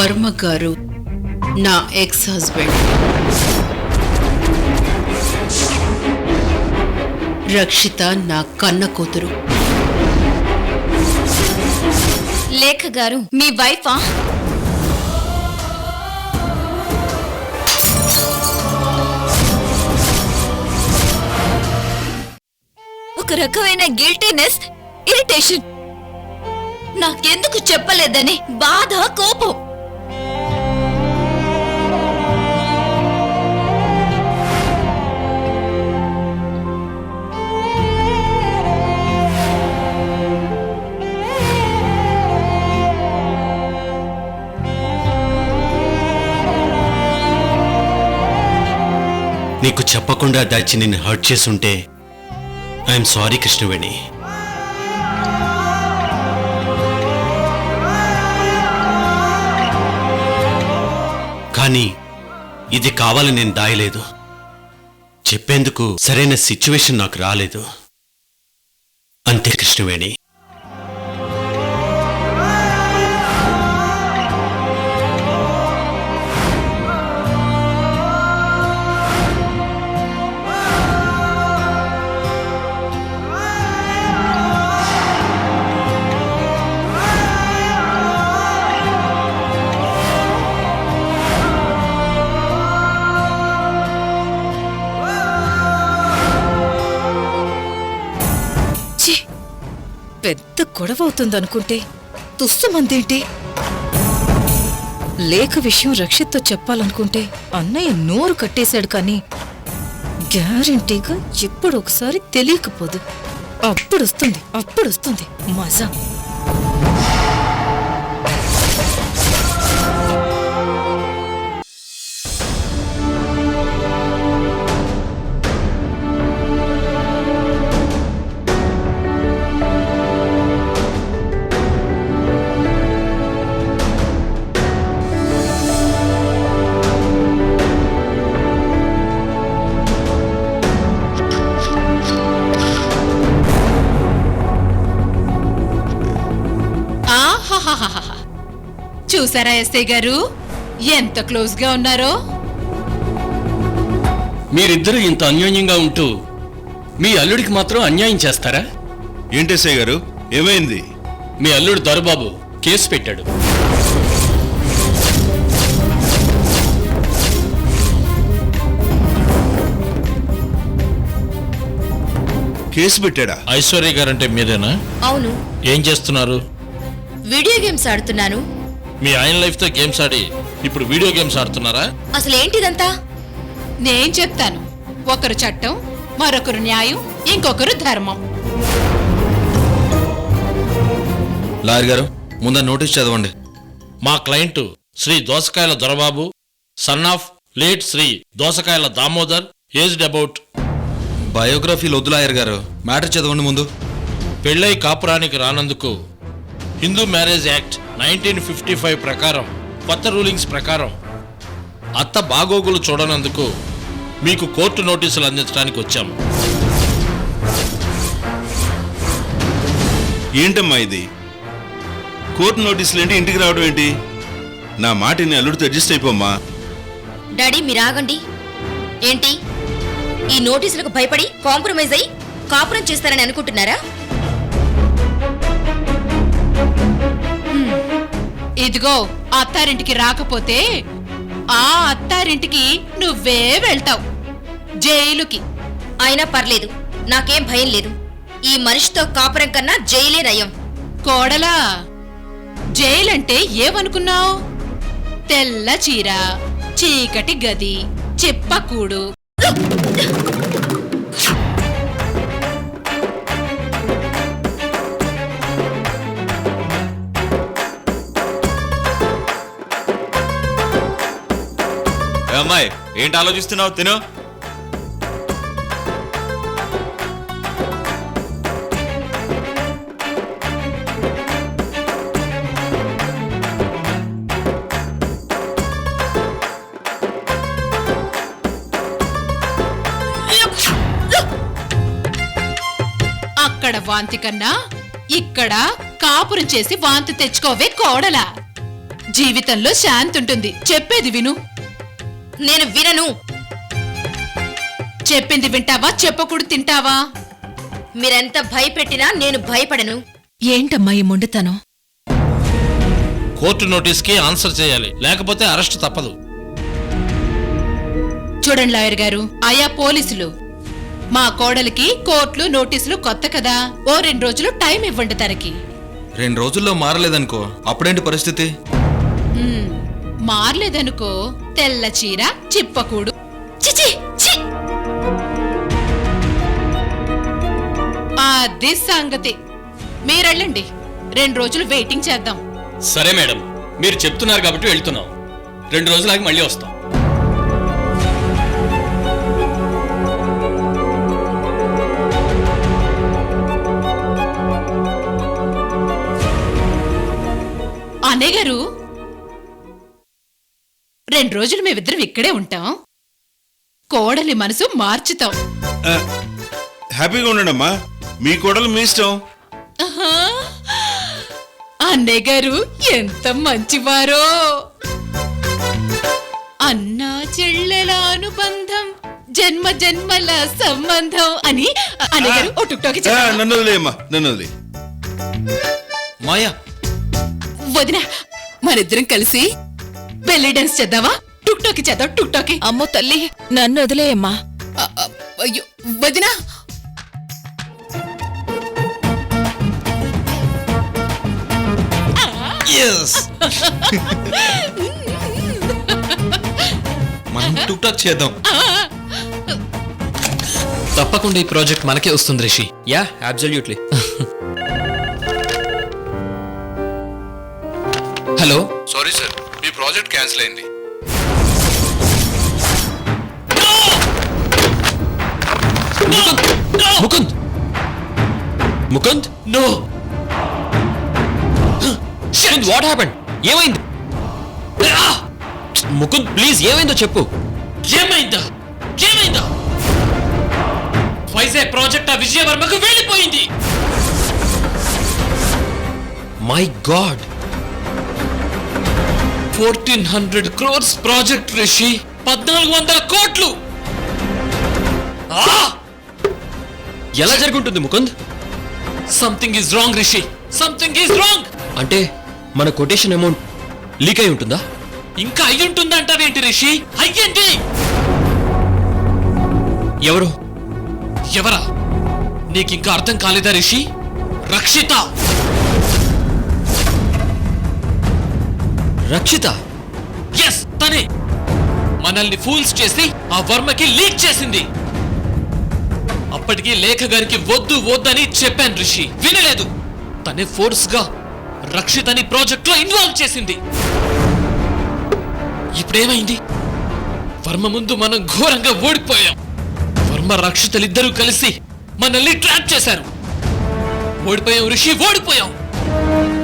వర్మ గారు నా ex husband. రక్షిత నా కన్న కూతురు. లేఖ గారు మీ వైఫా? ఒక రకమైన గిల్టీనెస్, ఇరిటేషన్. నాకెందుకు చెప్పలేదని బాధ, కోపం. నీకు చెప్పకుండా దాచి నిన్ను హర్ట్ చేసుంటే ఐఎమ్ సారీ కృష్ణవేణి. కానీ ఇది కావాలని నేను దాయలేదు. చెప్పేందుకు సరైన సిచ్యువేషన్ నాకు రాలేదు. అంతే కృష్ణవేణి. పెద్ద గొడవ అవుతుందనుకుంటే తుస్సుమందేంటి? లేఖ విషయం రక్షిత్తో చెప్పాలనుకుంటే అన్నయ్య నోరు కట్టేశాడు. కానీ గ్యారంటీగా ఎప్పుడు ఒకసారి తెలియకపోదు. అప్పుడొస్తుంది మజా. చూసారా ఎస్ఐ గారు ఎంత క్లోజ్ గా ఉన్నారో? మీరిద్దరూ ఇంత అన్యోన్యంగా ఉంటూ మీ అల్లుడికి మాత్రం అన్యాయం చేస్తారా? ఏంటి ఎస్ఐ గారు, ఏమైంది? మీ అల్లుడు దొరబాబు కేసు పెట్టాడు. కేసు పెట్టాడా? ఐశ్వర్య గారంటే మీరేనా? అవును. ఏం చేస్తున్నారు? వీడియో గేమ్స్ ఆడుతున్నాను. మీ ఆయన లైఫ్ తో గేమ్స్ ఆడి ఇప్పుడు వీడియో గేమ్స్ ఆడుతున్నారా? అసలు ఏంటిదంతా? నేను చెప్తాను. ఒకరు చట్టం, మరొకరు న్యాయం, ఇంకొకరు ధర్మం. లాయర్ గారు, ముందు నోటీస్ చదవండి. మా client Shri Dosakayala Dorababu, son of late Shri Dosakayala Damodar, aged about. బయోగ్రఫీలు వద్దు లాయర్ గారు, మ్యాటర్ చదవండి ముందు. పెళ్ళై కాపురానికి రానందుకు హిందూ మ్యారేజ్ యాక్ట్ 1955 ప్రకారం, కొత్త రూలింగ్స్ ప్రకారం అత్త బాగోగులు చూడనందుకు మీకు కోర్టు నోటీసులు అందించడానికి వచ్చాము. ఏంటమ్మా ఇది? కోర్టు నోటీసులు ఏంటి, ఇంటికి రావడం ఏంటి? నా మాటిని అల్లుడితో అడ్జస్ట్ అయిపోమ్మా. డాడీ మీరు ఆగండి. ఏంటి ఈ నోటీసులకు భయపడి కాంప్రమైజ్ అయి కాపురం చేస్తారని అనుకుంటున్నారా? ఇదిగో అత్తారింటికి రాకపోతే ఆ అత్తారింటికి నువ్వే వెళ్తావు, జైలుకి. అయినా పర్లేదు, నాకేం భయం లేదు. ఈ మనిషితో కాపురం కన్నా జైలే నయం. కోడలా, జైలంటే ఏమనుకున్నావు? తెల్ల చీర, చీకటి గది, చెప్పకూడు. అమ్మాయి, ఏంటి ఆలోచిస్తున్నావు? తిను. అక్కడ వాంతి కన్నా ఇక్కడ కాపురం చేసి వాంతి తెచ్చుకోవే కోడలా. జీవితంలో శాంతి ఉంటుంది. చెప్పేది విను. నేను వినను. చెప్పింది వింటావా, చెప్పకూడదు తింటావా? మీరెంత భయపెట్టినా నేను భయపడను. ఏంటమ్మా ఈ మొండితనం? కోర్టు నోటీస్కి ఆన్సర్ చేయాలి, లేకపోతే అరెస్ట్ తప్పదు. చూడండి లాయర్ గారు, ఆయా పోలీసులు, మా కోడలికి కోర్టులు నోటీసులు కొత్త కదా, ఓ 2 రోజులు టైం ఇవ్వండి తనకి. 2 రోజుల్లో మారలేదనుకో అప్పుడేంటి పరిస్థితి? మారలేదనుకో తెల్ల చీర చిప్పకూడు. చిచి చి. అది సంగతి. మీరెళ్ళండి, 2 రోజులు వెయిటింగ్ చేద్దాం. సరే మేడం, మీరు చెప్తున్నారు కాబట్టి వెళ్తున్నాం. 2 రోజులాగి మళ్ళీ వస్తాం. అన్నయ్య గారు, 2 రోజులు మేమిద్దరం ఇక్కడే ఉంటాం. కోడలి మనసు మార్చుతాం. హ్యాపీగా ఉండండమ్మా, మీ కోడలు మీ ఇష్టం. ఆహా! అన్నయ్య గారు ఎంత మంచివారో. అన్నా చెల్లెల అనుబంధం, జన్మ జన్మల సంబంధం అని అన్నయ్య గారు ఓ టుక్ టాక్ చెప్పారా? నన్ను వదిలేయమ్మా, నన్ను వదిలే. మాయా, వదిన, మనిద్దరం కలిసి బెల్లీ డాన్స్ చేద్దామా? టుక్ టాక్ చేద్దాం, టుక్ టాక్. అమ్మో తల్లి, నన్ను వదిలేయమ్మా. అయ్యో వదినా, మనం టుక్ టాక్ చేద్దాం. తప్పకుండా ఈ ప్రాజెక్ట్ మనకే వస్తుంది Rishi. Yeah absolutely. Hello, sorry sir, మీ ప్రాజెక్ట్ క్యాన్సిల్ అయింది. Mukund, Mukund, no. What happened? ఏమైంది? ముకుంద్ ప్లీజ్, ఏమైందో చెప్పు. ఏమైందా? ఏమైందా? వైజాగ్ ప్రాజెక్ట్ ఆ విజయవర్మకు వెళ్ళిపోయింది. My god, 1400 crores project Rishi, 1400 కోట్లు. ఎలా జరుగుంటుంది Mukund? Something is wrong Rishi, something is wrong. అంటే మన కొటేషన్ అమౌంట్ లీక్ అయి ఉంటుందా? ఇంకా అయ్యుంటుందంటావేంటి రిషి? అయ్యండి. ఎవరు? ఎవరా? నీకింకా అర్థం కాలేదా రిషి? రక్షిత. రక్షిత? ఎస్, తనే మనల్ని ఫూల్స్ చేసి ఆ వర్మకి లీక్ చేసింది. అప్పటికి లేఖ గారికి వద్దు వద్దని చెప్పాను రిషి, వినలేదు. తనే ఫోర్స్ గా రక్షితని ప్రాజెక్ట్ లో ఇన్వాల్వ్ చేసింది. ఇప్పుడేమైంది? వర్మ ముందు మనం ఘోరంగా ఓడిపోయాం. వర్మ రక్షితలిద్దరూ కలిసి మనల్ని ట్రాప్ చేశారు. ఓడిపోయాం రిషి, ఓడిపోయాం,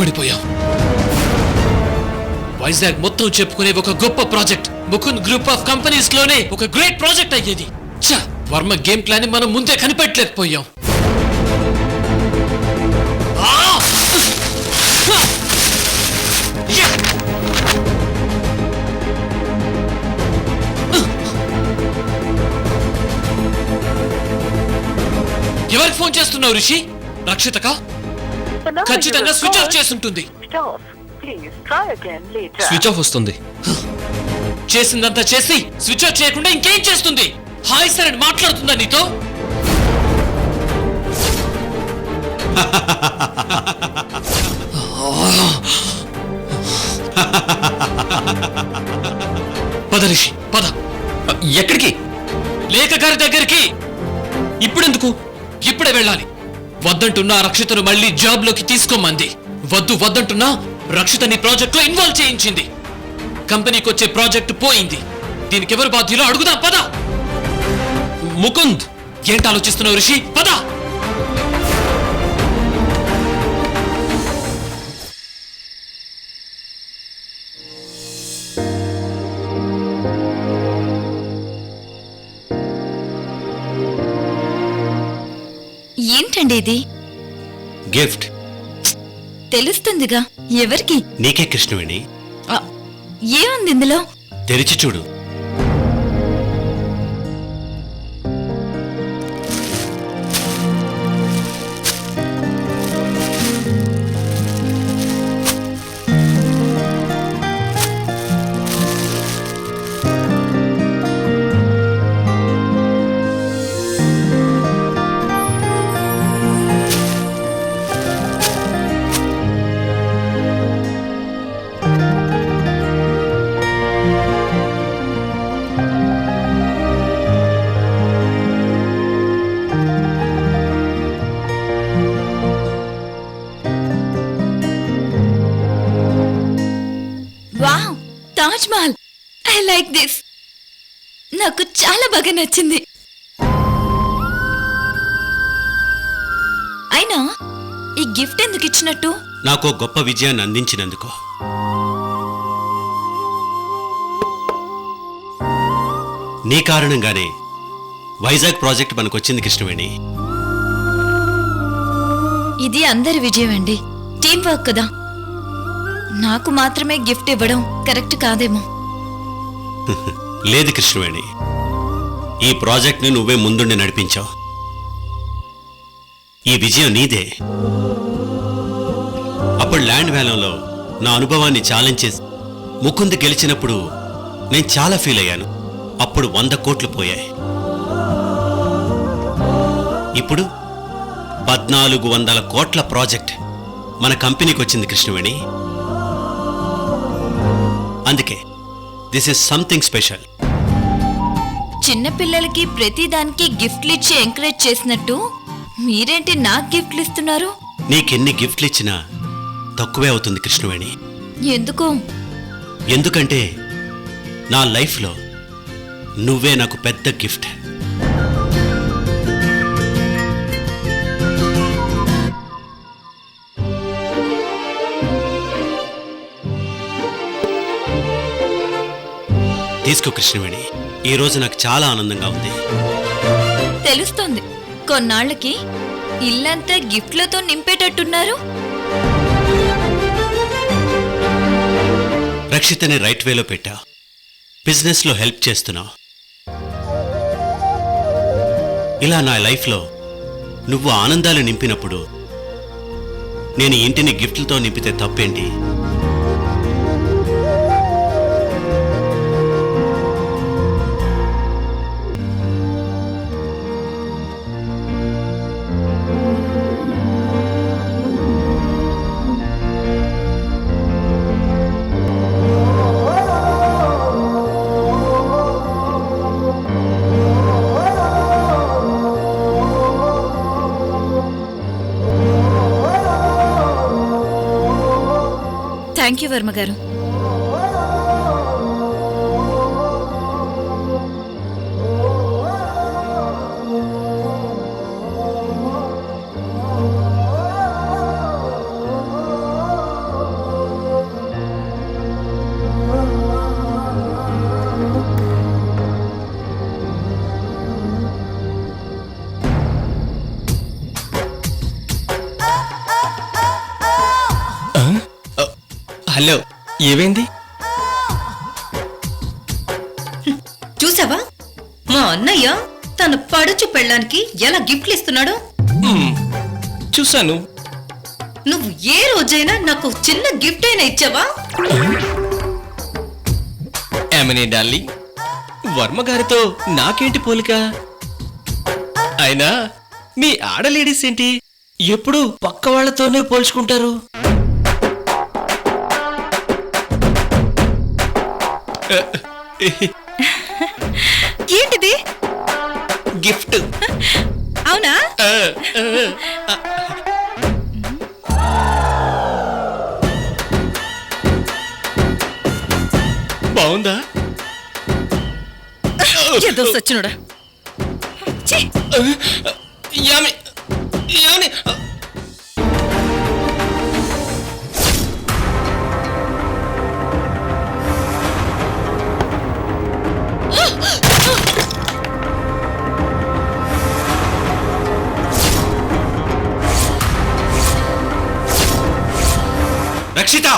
ఓడిపోయాం. వైజాగ్ మొత్తం చెప్పుకునే ఒక గొప్ప project Mukund group of companies లోనే ఒక గ్రేట్ ప్రాజెక్ట్ అయ్యేది. ఛ, వర్మ గేమ్ ప్లాన్ మనం ముందే కనిపెట్టలేకపోయాం. ఎవరికి ఫోన్ చేస్తున్నావు రిషి? రక్షితకా? ఖచ్చితంగా స్విచ్ ఆఫ్ చేస్తుంటుంది. స్విచ్ ఆఫ్ వస్తుంది. చేసిందంతా చేసి స్విచ్ ఆఫ్ చేయకుండా ఇంకేం చేస్తుంది? హాయ్ సార్ అని మాట్లాడుతుందా నీతో? పద రిషి, పద. ఎక్కడికి? లేఖ గారి దగ్గరికి. ఇప్పుడెందుకు? ఇప్పుడే వెళ్ళాలి. వద్దంటున్నా రక్షితను మళ్ళీ జాబ్ లోకి తీసుకోమంది. వద్దు వద్దంటున్నా రక్షితని ప్రాజెక్ట్ లో ఇన్వాల్వ్ చేయించింది. కంపెనీకి వచ్చే ప్రాజెక్ట్ పోయింది. దీనికి ఎవరు బాధ్యులో అడుగుదాం, పద. ముకుంద్, ఏంటి ఆలోచిస్తున్నావు రిషి? పద. ఏంటండి ఇది? గిఫ్ట్. తెలుస్తుందిగా ఎవరికి. నీకే కృష్ణవేణి. ఏముంది ఇందులో? తెరిచి చూడు. Wow, Taj Mahal. I like this. నాకు చాలా బాగా నచ్చింది. అయినా ఈ గిఫ్ట్ ఎందుకు ఇచ్చినట్టు? నాకు గొప్ప విజయాన్ని అందించినందుకు. నీ కారణంగానే వైజాగ్ ప్రాజెక్ట్ మనకొచ్చింది కృష్ణవేణి. ఇది అందరి విజయం అండి. టీం వర్క్ కదా. నాకు మాత్రమే గిఫ్ట్ ఇవ్వడం కరెక్ట్ కాదేమో. లేదు కృష్ణవేణి, ఈ ప్రాజెక్ట్ని నువ్వే ముందుండి నడిపించావు. ఈ విజయం నీదే. అప్పుడు ల్యాండ్ వేలంలో నా అనుభవాన్ని ఛాలెంజ్ చేసి ముకుంద్ గెలిచినప్పుడు నేను చాలా ఫీల్ అయ్యాను. అప్పుడు 100 కోట్లు పోయాయి. ఇప్పుడు 1400 కోట్ల ప్రాజెక్ట్ మన కంపెనీకి వచ్చింది కృష్ణవేణి. అందుకే దిస్ ఇస్ సంథింగ్ స్పెషల్. చిన్న పిల్లలకి ప్రతి దానికి గిఫ్ట్లు ఇచ్చి ఎంకరేజ్ చేసినట్టు మీరేంటి నాకు గిఫ్ట్లు ఇస్తున్నారు? నీకెన్ని గిఫ్ట్లు ఇచ్చినా తక్కువే అవుతుంది కృష్ణవేణి. ఎందుకు? ఎందుకంటే నా లైఫ్లో నువ్వే నాకు పెద్ద గిఫ్ట్. తీసుకో కృష్ణవేణి. ఈ రోజు నాకు చాలా ఆనందంగా ఉంది. తెలుస్తోంది, కొన్నాళ్ళకి ఇల్లంతా గిఫ్ట్లతో నింపేటట్టున్నారు. రక్షితని రైట్ వేలో పెట్టా. బిజినెస్లో హెల్ప్ చేస్తున్నావు. ఇలా నా లైఫ్లో నువ్వు ఆనందాలు నింపినప్పుడు నేను ఇంటిని గిఫ్ట్లతో నింపితే తప్పేంటి? థ్యాంక్ యూ వర్మ గారు. హలో, ఏమైంది? చూసావా మా అన్నయ్య తన పడుచు పెళ్ళానికి ఎలా గిఫ్ట్లు ఇస్తున్నాడు? చూశాను. నువ్వు ఏ రోజైనా నాకు చిన్న గిఫ్ట్ అయినా ఇచ్చావా? ఏమని డార్లింగ్, వర్మ గారితో నాకేంటి పోలిక? అయినా మీ ఆడలేడీస్ ఏంటి ఎప్పుడు పక్క వాళ్లతోనే పోల్చుకుంటారు? ఏంటిది? గిఫ్ట్. అవునా? బాగుందా? ఏదో సచ్చినోడా. యామి యామి రక్షిత!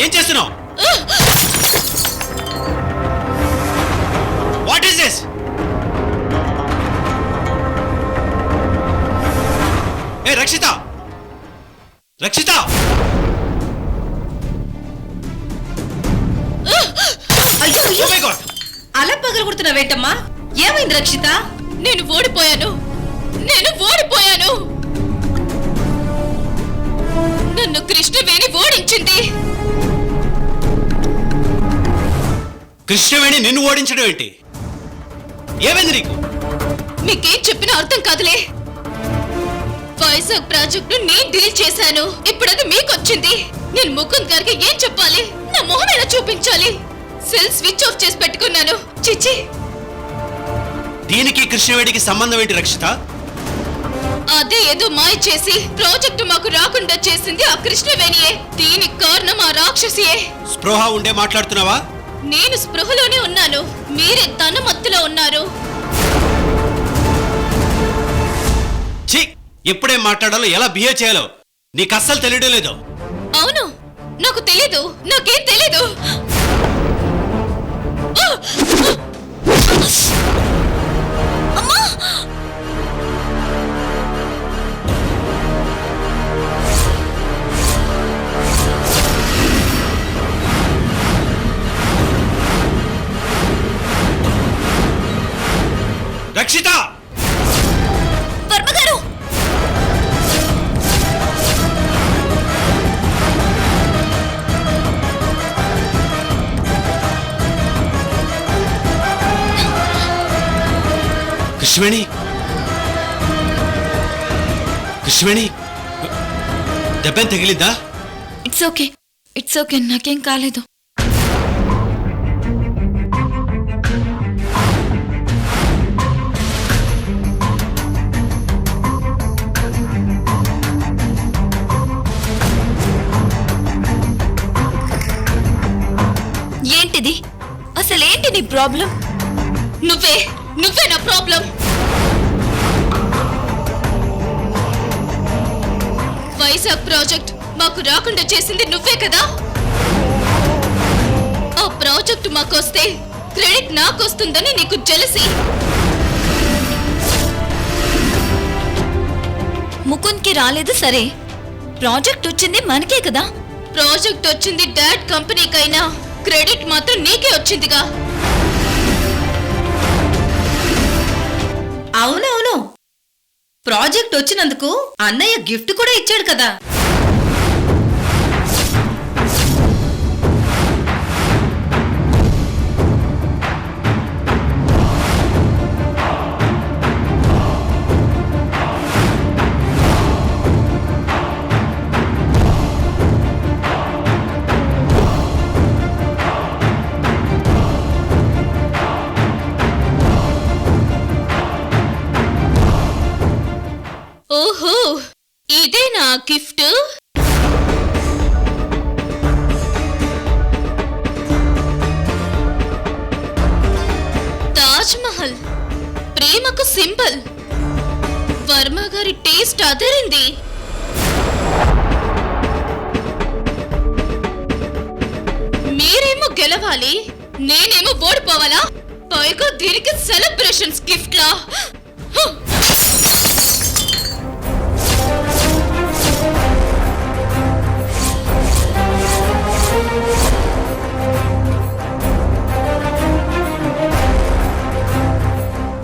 ఏం చేస్తున్నావు? What is this? ఏ రక్షిత, రక్షిత! అయ్యో Oh my God! అలా పగలగొడుతున్నావేంటమ్మా? ఏమైంది రక్షిత? నేను ఓడిపోయాను. నన్ను కృష్ణవేణి ఓడించింది. కృష్ణవేణి నిన్ను ఓడించడం ఏంటి? ఏమైంది నీకు? మీకేం చెప్పినా అర్థం కాదులే. వైజాగ్ ప్రాజెక్టు నేను డీల్ చేశాను. ఇప్పుడు అది మీకొచ్చింది. నేను ముకుంద్ గారికి ఏం చెప్పాలి? నా మొహం ఎలా చూపించాలి? సెల్ స్విచ్ ఆఫ్ చేసి పెట్టుకున్నాను. చిచి, దీనికి కృష్ణవేణికి సంబంధం ఏంటి రక్షిత? అదే ఏదో మాయ చేసి ప్రాజెక్టు మాకు రాకుండా చేసింది ఆ కృష్ణవేణియే. దీనికి కారణం ఆ రాక్షసియే. స్పృహ ఉండే మాట్లాడుతున్నావా? నేను స్పృహలోనే ఉన్నాను. మీరే తన మత్తులో ఉన్నారు. ఛీ! ఎప్పుడేం మాట్లాడాలో, ఎలా బిహేవ్ చేయాలో నీకు అస్సలు తెలియడం లేదు. అవును, నాకు తెలీదు. నాకేం తెలీదు. అమ్మా! రక్షిత! వర్మ గారు! కృష్ణవేణి, కృష్ణవేణి, దెబ్బేం తగిలిందా? ఇట్స్ ఓకే, నాకేం కాలేదు. ఏంటిది? అసలేంటి నీ ప్రాబ్లం? నువ్వే నా ప్రాబ్లం. వైజాగ్ ప్రాజెక్ట్ మాకు రాకుండా చేసింది నువ్వే కదా? ఆ ప్రాజెక్టు మాకొస్తే క్రెడిట్ నాకొస్తుందని నీకు జెలసీ. ముకుంద్కి రాలేదు సరే, ప్రాజెక్ట్ వచ్చింది మనకే కదా. ప్రాజెక్ట్ వచ్చింది డాడ్ కంపెనీకైనా క్రెడిట్ మాత్రం నీకే వచ్చిందిగా. అవునవును, ప్రాజెక్ట్ వచ్చినందుకు అన్నయ్య గిఫ్ట్ కూడా ఇచ్చాడు కదా. ఓహో, ఇదే నా గిఫ్ట్. తాజ్ మహల్ ప్రేమకు సింబల్. వర్మ గారి టేస్ట్ అదిరింది. మీరేమో గెలవాలి, నేనేమో ఓడిపోవాలా? పైగా దీనికి సెలబ్రేషన్స్ గిఫ్ట్ లా.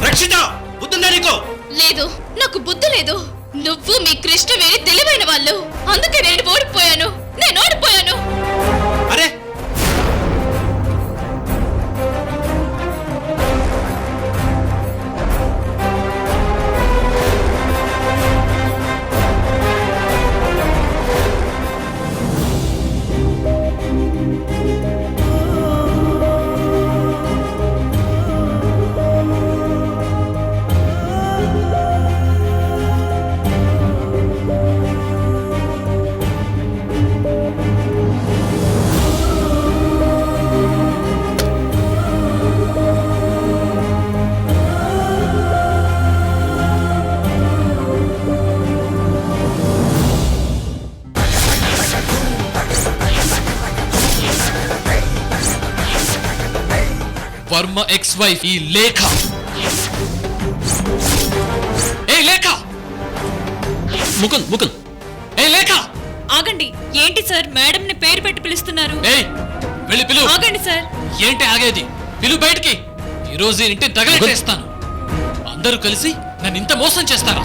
రక్షిత, బుద్ధుందా నీకు? లేదు, నాకు బుద్ధి లేదు. నువ్వు మీ కృష్ణవేణి తెలివైన వాళ్ళు, అందుకే నేను ఓడిపోయాను. అరే, వర్మ ఎక్స్ వైఫ్ ఈ లేఖ. ఏ లేఖ, ముకుంద్ ముకుంద్ ఏ లేఖ, ఆగండి. ఏంటి సార్ మేడంని పేరు పెట్టి పిలుస్తున్నారు? ఏయ్ వెళ్ళి పిలు. ఆగండి సార్. ఏంటి ఆగేది? పిలు బయటికి. ఈరోజు ఇంటి తగలెట్టేస్తాను. అందరూ కలిసి నన్ను ఇంత మోసం చేస్తారా?